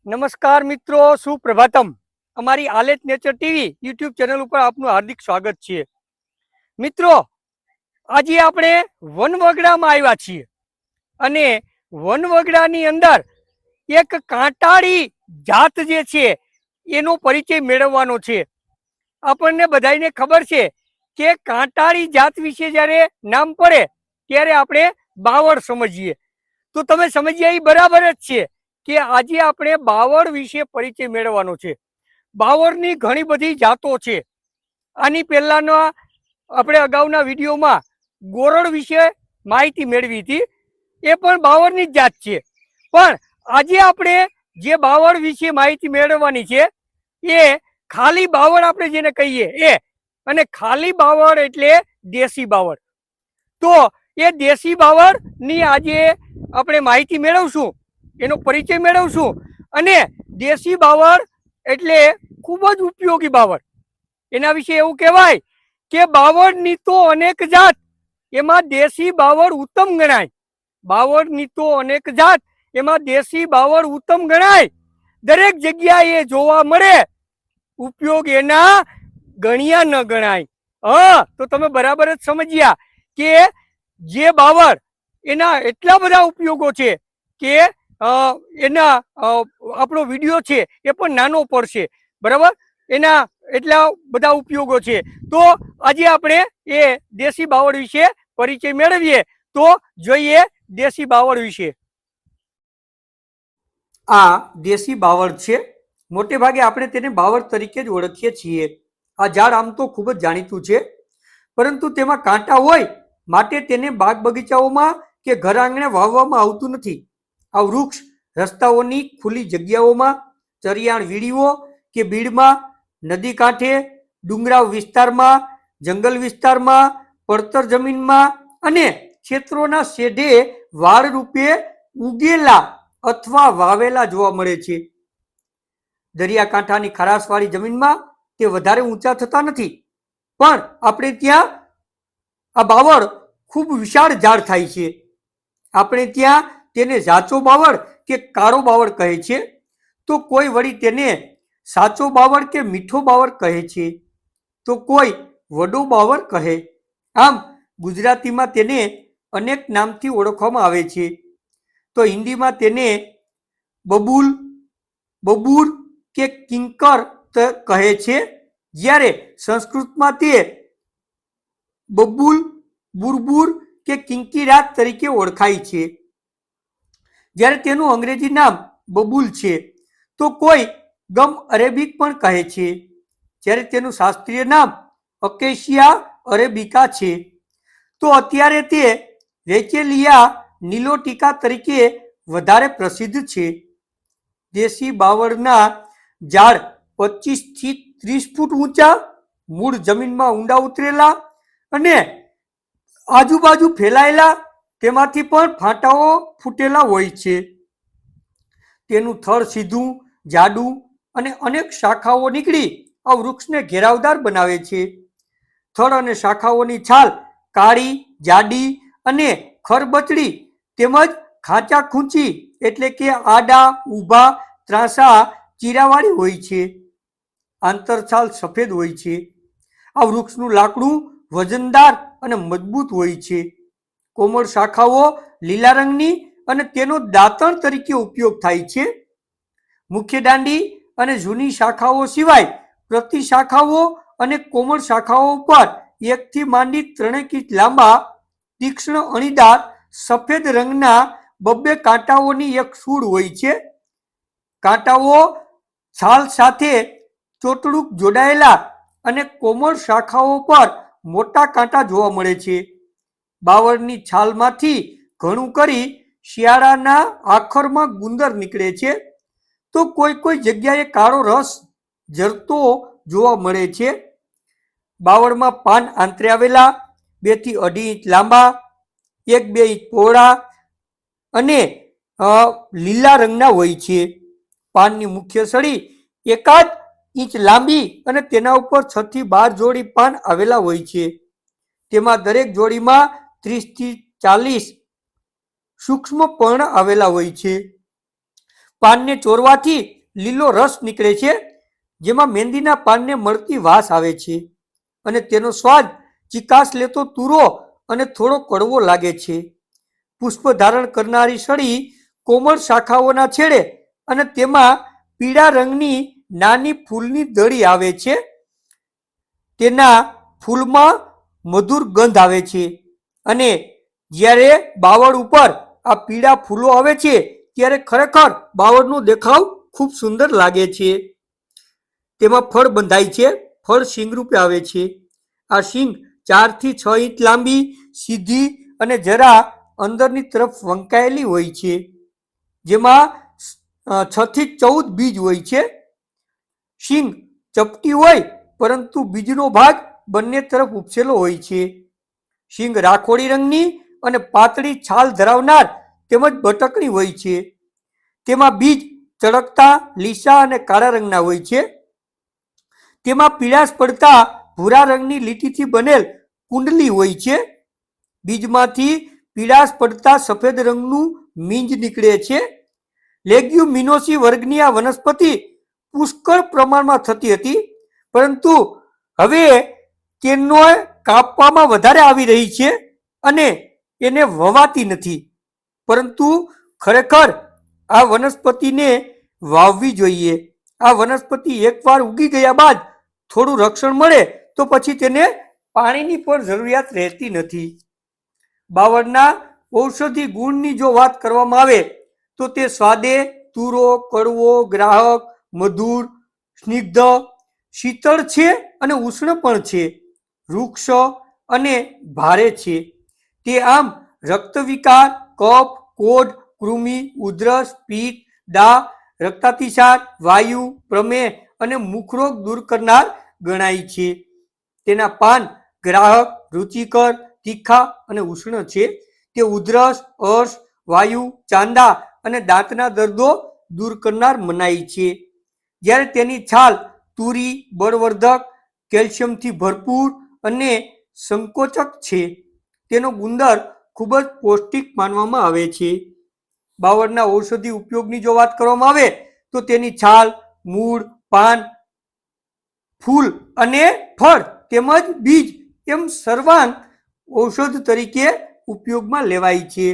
નમસ્કાર મિત્રો, સુપ્રભાતમ. અમારી આલેત નેચર ટીવી યુટ્યુબ ચેનલ ઉપર આપનું હાર્દિક સ્વાગત છે. મિત્રો, આજે આપણે વનવગડામાં આવ્યા છીએ અને વનવગડાની અંદર એક કાંટાળી જાત જે છે એનો પરિચય મેળવવાનો છે. આપણને બધાને ખબર છે કે કાંટાળી જાત વિશે જ્યારે નામ પડે ત્યારે આપણે બાવળ સમજીએ. તો તમે સમજ્યા એ બરાબર જ છે કે આજે આપણે બાવળ વિશે પરિચય મેળવવાનો છે. બાવળની ઘણી બધી જાતો છે. આની પહેલાના આપણે અગાઉના વિડીયોમાં ગોરડ વિશે માહિતી મેળવી હતી, એ પણ બાવળની જ જાત છે. પણ આજે આપણે જે બાવળ વિશે માહિતી મેળવવાની છે એ ખાલી બાવળ આપણે જેને કહીએ એ, અને ખાલી બાવળ એટલે દેશી બાવળ. તો એ દેશી બાવળની આજે આપણે માહિતી મેળવશું, એનો પરિચય મેળવશું. અને દેશી બાવળ એટલે ખૂબ જ ઉપયોગી બાવળ. એના વિશે એવું કહેવાય કે બાવળની તો અનેક જાત, એમાં દેશી બાવળ ઉત્તમ ગણાય. બાવળની તો અનેક જાત, એમાં દેશી બાવળ ઉત્તમ ગણાય. દરેક જગ્યાએ જોવા મળે, ઉપયોગ એના ગણ્યા ન ગણાય. હા, તો તમે બરાબર જ સમજ્યા કે જે બાવળ એના એટલા બધા ઉપયોગો છે કે એના આપણો વિડીયો છે એ પણ નાનો પડશે, બરાબર? એના એટલા બધા ઉપયોગો છે. તો આજે આપણે એ દેશી બાવળ વિશે પરિચય મેળવીએ. તો જોઈએ દેશી બાવળ વિશે. આ દેશી બાવળ છે. મોટે ભાગે આપણે તેને બાવળ તરીકે જ ઓળખીએ છીએ. આ ઝાડ આમ તો ખૂબ જ જાણીતું છે, પરંતુ તેમાં કાંટા હોય માટે તેને બાગ બગીચાઓમાં કે ઘર આંગણે વાવવામાં આવતું નથી. આ વૃક્ષ રસ્તાઓની ખુલ્લી જગ્યાઓમાં, ચરિયાણ વીડીઓ કે બીડમાં, નદી કાંઠે, ડુંગરાળ વિસ્તારમાં, જંગલ વિસ્તારમાં, પડતર જમીનમાં અને ક્ષેત્રોના શેઢે વાડ રૂપે ઉગેલા અથવા વાવેલા જોવા મળે છે. દરિયાકાંઠાની ખારાશવાળી જમીનમાં તે વધારે ઊંચા થતા નથી, પણ આપણે ત્યાં આ બાવળ ખૂબ વિશાળ ઝાડ થાય છે. આપણે ત્યાં તેને ઝાચો બાવળ કે કાળો બાવળ કહે છે, તો કોઈ વળી તેને સાચો બાવળ કે મીઠો બાવળ કહે છે, તો કોઈ વડો બાવળ કહે. આમ ગુજરાતીમાં તેને અનેક નામથી ઓળખવામાં આવે છે. તો હિન્દીમાં તેને બબૂલ, બબૂર કે કિંકર કહે છે, જ્યારે સંસ્કૃતમાં તે બબૂલ, બુરબુર કે કિંકીરાત તરીકે ઓળખાય છે. જ્યારે તેનું અંગ્રેજી નામ બબૂલ છે, તો કોઈ ગમ અરેબિક પણ કહે છે, જ્યારે તેનું શાસ્ત્રીય નામ અકેશિયા અરેબિકા છે. તો અત્યારે તે રેચેલિયા નિલોટિકા તરીકે વધારે પ્રસિદ્ધ છે. દેશી બાવળના ઝાડ 25 થી 30 ફૂટ ઊંચા, મૂળ જમીનમાં ઊંડા ઉતરેલા અને આજુબાજુ ફેલાયેલા, તેમાંથી પણ ફાંટાઓ ફૂટેલા હોય છે. તેનું થડ સીધું, જાડું અને અનેક શાખાઓ નીકળી આ વૃક્ષને ઘેરાવદાર બનાવે છે. થડ અને શાખાઓની છાલ કાળી, જાડી અને ખરબચડી તેમજ ખાંચા ખૂંચી એટલે કે આડા, ઊભા, ત્રાંસા, ચીરાવાળી હોય છે. આંતરછાલ સફેદ હોય છે. આ વૃક્ષનું લાકડું વજનદાર અને મજબૂત હોય છે. કોમળ શાખાઓ લીલા રંગની અને તેનો દાંતણ તરીકે ઉપયોગ થાય છે. મુખ્ય દાંડી અને જૂની શાખાઓ સિવાય પ્રતિ શાખાઓ અને કોમળ શાખાઓ પર 1 થી માંડી 3 ઇંચ લાંબા, તીક્ષ્ણ અણીદાર સફેદ રંગના બબ્બે કાંટાઓની એક સૂળ હોય છે. કાંટાઓ છાલ સાથે ચોટડું જોડાયેલા અને કોમળ શાખાઓ પર મોટા કાંટા જોવા મળે છે. બાવળની છાલમાંથી ઘણું કરી શિયાળાના આખરમાં ગુંદર નીકળે છે, તો કોઈ કોઈ જગ્યાએ કાળો રસ ઝરતો જોવા મળે છે. બાવળમાં પાન આંતરે આવેલા, 2 થી 2.5 ઇંચ લાંબા, 1-2 ઇંચ પહોળા અને લીલા રંગના હોય છે. પાનની મુખ્ય સળી 1 ઇંચ લાંબી અને તેના ઉપર 6 થી 12 જોડી પાન આવેલા હોય છે. તેમાં દરેક જોડીમાં 30 થી 40 સૂક્ષ્મ પર્ણ આવેલા હોય છે. પાનને ચોરવાથી લીલો રસ નીકળે છે, જેમાં મહેંદીના પાનને મળતી વાસ આવે છે અને તેનો સ્વાદ ચિકાસ લેતો તુરો અને થોડો કડવો લાગે છે. પુષ્પ ધારણ કરનારી સળી કોમળ શાખાઓના છેડે અને તેમાં પીળા રંગની નાની ફૂલની દળી આવે છે. તેના ફૂલમાં મધુર ગંધ આવે છે અને જ્યારે બાવળ ઉપર આ પીળા ફૂલો આવે છે ત્યારે ખરેખર બાવળનો દેખાવ ખૂબ સુંદર લાગે છે. તેમાં ફળ બંધાય છે. ફળ શીંગ રૂપે આવે છે. આ શીંગ 4 થી 6 ઇંચ લાંબી, સીધી અને જરા અંદરની તરફ વંકાયેલી હોય છે, જેમાં 6 થી 14 બીજ હોય છે. શીંગ ચપટી હોય પરંતુ બીજનો ભાગ બંને તરફ ઉપસેલો હોય છે. શીંગ રાખોડી રંગની અને પાતળી છાલ ધરાવનાર તેમજ બટકણી હોય છે. તેમાં બીજ ચળકતા, લીસા અને કાળા રંગના હોય છે. તેમાં પીળાશ પડતા ભૂરા રંગની લીટીથી બનેલ કુંડલી હોય છે. બીજમાંથી પીળાશ પડતા સફેદ રંગનું મીંજ નીકળે છે. લેગ્યુમિનોસી વર્ગની આ વનસ્પતિ પુષ્કળ પ્રમાણમાં થતી હતી, પરંતુ હવે તેનો કાપવામાં વધારે આવી રહી છે અને એને વવાતી નથી. પરંતુ ખરેખર આ વનસ્પતિને વાવવી જોઈએ. આ વનસ્પતિ એકવાર ઉગી ગયા બાદ થોડું રક્ષણ મળે તો પછી તેને પાણીની પણ જરૂરિયાત રહેતી નથી. બાવળના ઔષધિ ગુણની જો વાત કરવામાં આવે તો તે સ્વાદે તુરો, કડવો, ગ્રાહક, મધુર, સ્નિગ્ધ, શીતળ છે અને ઉષ્ણ પણ છે. વૃક્ષ અને ભારે છે. તે આમ રક્તવિકાર, કફ, કોઢ, કૃમિ, ઉધરસ, પિત્ત, દાહ, રક્તાતિસાર, વાયુ, પ્રમેહ અને મુખરોગ દૂર કરનાર ગણાય છે. તેના પાન ગ્રાહક, રુચિકર, તીખા અને ઉષ્ણ છે. તે ઉધરસ, અર્શ, વાયુ, ચાંદા અને દાંતના દર્દો દૂર કરનાર મનાય છે. જ્યારે તેની છાલ તુરી, બળવર્ધક, કેલ્શિયમથી ભરપૂર અને સંકોચક છે. તેનો ગુંદર ખૂબ જ પૌષ્ટિક માનવામાં આવે છે. બાવળના ઔષધિ ઉપયોગની જો વાત કરવામાં આવે તો તેની છાલ, મૂળ, પાન, ફૂલ અને ફળ તેમજ બીજ એમ સર્વાંગ ઔષધ તરીકે ઉપયોગમાં લેવાય છે.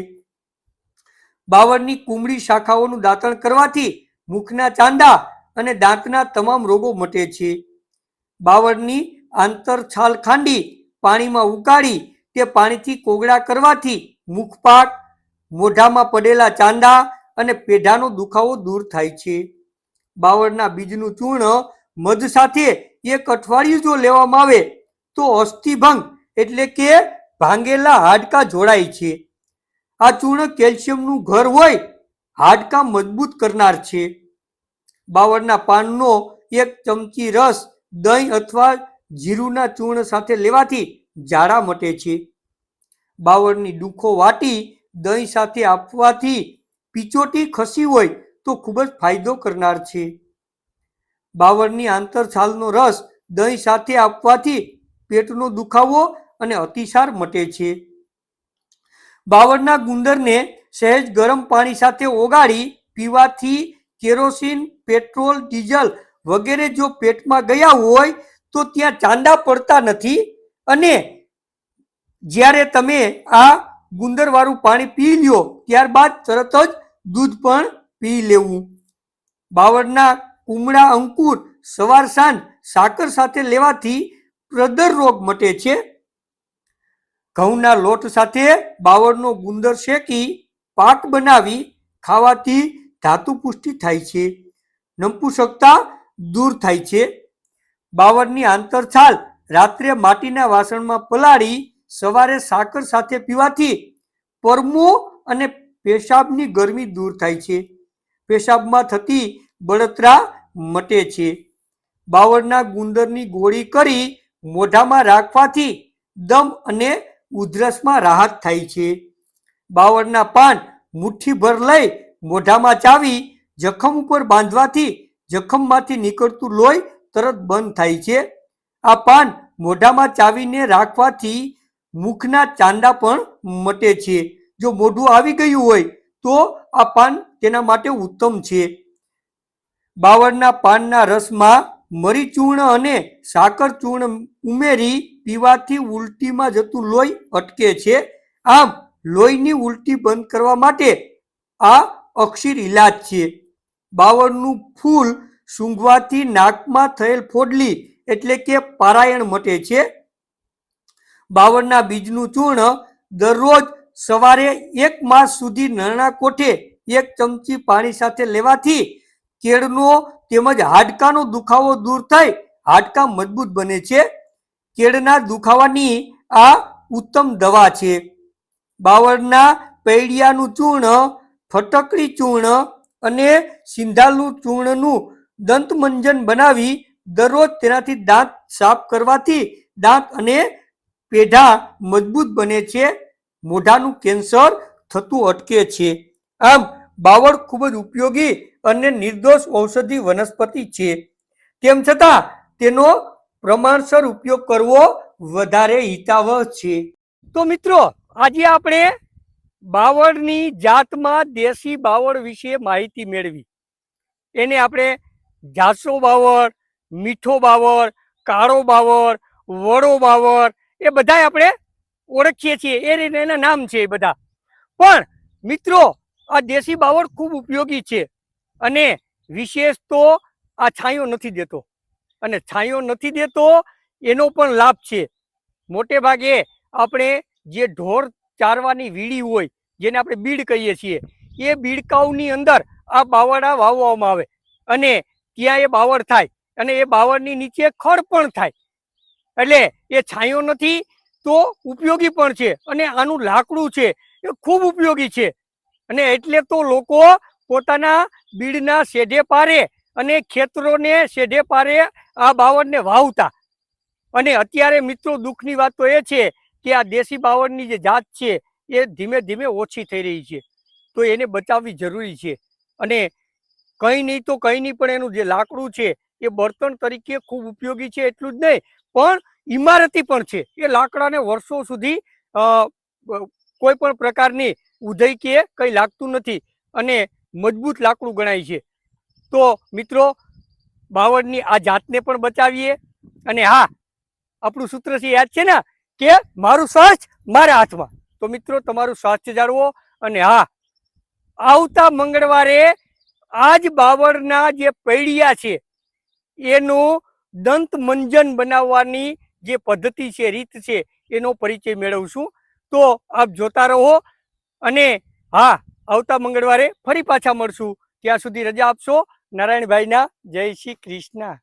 બાવળની કુમળી શાખાઓનું દાંતણ કરવાથી મુખના ચાંદા અને દાંતના તમામ રોગો મટે છે. બાવળની આંતરછાલ ખાંડી પાણીમાં ઉકાળી તે પાણીથી કોગળા કરવાથી મુખપાક, મોઢામાં પડેલા ચાંદા અને પેઢાનો દુખાવો દૂર થાય છે. બાવળના બીજનું ચૂર્ણ મધ સાથે 1 અઠવાડિયું જો લેવામાં આવે તો અસ્થિભંગ એટલે કે ભાંગેલા હાડકાં જોડાય છે. આ ચૂર્ણ કેલ્શિયમનું ઘર હોય, હાડકાં મજબૂત કરનાર છે. બાવળના પાનનો 1 ચમચી રસ દહીં અથવા જીરુના ચૂર્ણ સાથે લેવાથી ઝાડા મટે છે. બાવળની ડૂંખો વાટી દહીં સાથે આપવાથી પીચોટી ખસી હોય તો ખૂબ જ ફાયદો કરનાર છે. બાવળની આંતરછાલનો રસ દહીં સાથે આપવાથી પેટનો દુખાવો અને અતિસાર મટે છે. બાવળના ગુંદરને સહેજ ગરમ પાણી સાથે ઓગાળી પીવાથી કેરોસીન, પેટ્રોલ, ડીઝલ વગેરે જો પેટમાં ગયા હોય તો ત્યાં ચાંદા પડતા નથી અને જ્યારે તમે આ ગુંદરવાળું પાણી પી લ્યો ત્યારબાદ તરત જ દૂધ પણ પી લેવું. બાવળના કુમળા અંકુર સવાર સાંજ સાકર સાથે લેવાથી પ્રદર રોગ મટે છે. ઘઉંના લોટ સાથે બાવળનો ગુંદર શેકી પાક બનાવી ખાવાથી ધાતુ પુષ્ટિ થાય છે. નપુંસકતા દૂર થાય છે. બાવળની આંતરછાલ રાત્રે માટીના વાસણમાં પલાળી સવારે સાકર સાથે પીવાથી પરમો અને પેશાબની ગરમી દૂર થાય છે. પેશાબમાં થતી બળતરા મટે છે. બાવળના ગુંદરની ગોળી કરી મોઢામાં રાખવાથી દમ અને ઉધરસમાં રાહત થાય છે. બાવળના પાન મુઠ્ઠીભર લઈ મોઢામાં ચાવી જખમ ઉપર બાંધવાથી જખમમાંથી નીકળતું લોહી તરત બંધ થાય છે. આ પાન મોઢામાં ચાવીને રાખવાથી મુખના ચાંદા પણ મટે છે. જો મોઢું આવી ગયું હોય તો આ પાન તેના માટે ઉત્તમ છે. બાવળના પાનના રસમાં મરી ચૂર્ણ અને સાકર ચૂર્ણ ઉમેરી પીવાથી ઉલટીમાં જતું લોહી અટકે છે. આમ લોહીની ઉલટી બંધ કરવા માટે આ અક્ષીર ઇલાજ છે. બાવળનું ફૂલ સૂંઘવાથી નાકમાં થયેલ ફોડલી એટલે કે પારાયણ મટે છે. બાવળના બીજનું ચૂર્ણ દરરોજ સવારે 1 માસ સુધી નરણા કોઠે 1 ચમચી પાણી સાથે લેવાથી કેળનો તેમજ હાડકાનો દુખાવો દૂર થઈ હાડકાં મજબૂત બને છે. કેળના દુખાવાની આ ઉત્તમ દવા છે. બાવળના પૈડિયાનું ચૂર્ણ, ફટકડી ચૂર્ણ અને સિંધાલું ચૂર્ણનું દંતમંજન બનાવી દરરોજ તેનાથી દાંત સાફ કરવાથી દાંત અને પેઢા મજબૂત બને છે. મોઢાનું કેન્સર થતું અટકે છે. આમ બાવળ ખૂબ જ ઉપયોગી અને નિર્દોષ ઔષધિ વનસ્પતિ છે. તેમ છતાં તેનો પ્રમાણસર ઉપયોગ કરવો વધારે હિતાવહ છે. તો મિત્રો, આજે આપણે બાવળની જાતમાં દેશી બાવળ વિશે માહિતી મેળવી. એને આપણે જાસો બાવળ, મીઠો બાવળ, કાળો બાવળ, વડો બાવળ એ બધા આપણે ઓળખીએ છીએ. એ રીતે એના નામ છે એ બધા. પણ મિત્રો, આ દેશી બાવળ ખૂબ ઉપયોગી છે અને વિશેષ તો આ છાંયો નથી દેતો. અને છાંયો નથી દેતો એનો પણ લાભ છે. મોટે ભાગે આપણે જે ઢોર ચારવાની વીડી હોય, જેને આપણે બીડ કહીએ છીએ, એ બીડકાઓની અંદર આ બાવળા વાવવામાં આવે અને ત્યાં એ બાવળ થાય અને એ બાવળની નીચે ખડ પણ થાય. એટલે એ છાંયો નથી તો ઉપયોગી પણ છે. અને આનું લાકડું છે એ ખૂબ ઉપયોગી છે. અને એટલે તો લોકો પોતાના બીડના શેઢે પારે અને ખેતરોને શેઢે પારે આ બાવળને વાવતા. અને અત્યારે મિત્રો દુઃખની વાત તો એ છે કે આ દેશી બાવળની જે જાત છે એ ધીમે ધીમે ઓછી થઈ રહી છે. તો એને બચાવવી જરૂરી છે. અને કંઈ નહીં તો કંઈ નહીં, પણ એનું જે લાકડું છે એ બળતણ તરીકે ખૂબ ઉપયોગી છે. એટલું જ નહીં, પણ ઇમારતી પણ છે. એ લાકડાને વર્ષો સુધી કોઈ પણ પ્રકારની ઉધઈ કે કંઈ લાગતું નથી અને મજબૂત લાકડું ગણાય છે. તો મિત્રો, બાવળની આ જાતને પણ બચાવીએ. અને હા, આપણું સૂત્ર છે યાદ છે ને કે મારું સ્વાસ્થ્ય મારા હાથમાં. તો મિત્રો, તમારું સ્વાસ્થ્ય જાળવો. અને હા, આવતા મંગળવારે આ જ બાવળના જે પૈડિયા છે એનું દંત મંજન બનાવવાની જે પદ્ધતિ છે, રીત છે, એનો પરિચય મેળવશું. તો આપ જોતા રહો. અને હા, આવતા મંગળવારે ફરી પાછા મળશું. ત્યાં સુધી રજા આપશો. નારાયણભાઈના જય શ્રી કૃષ્ણ.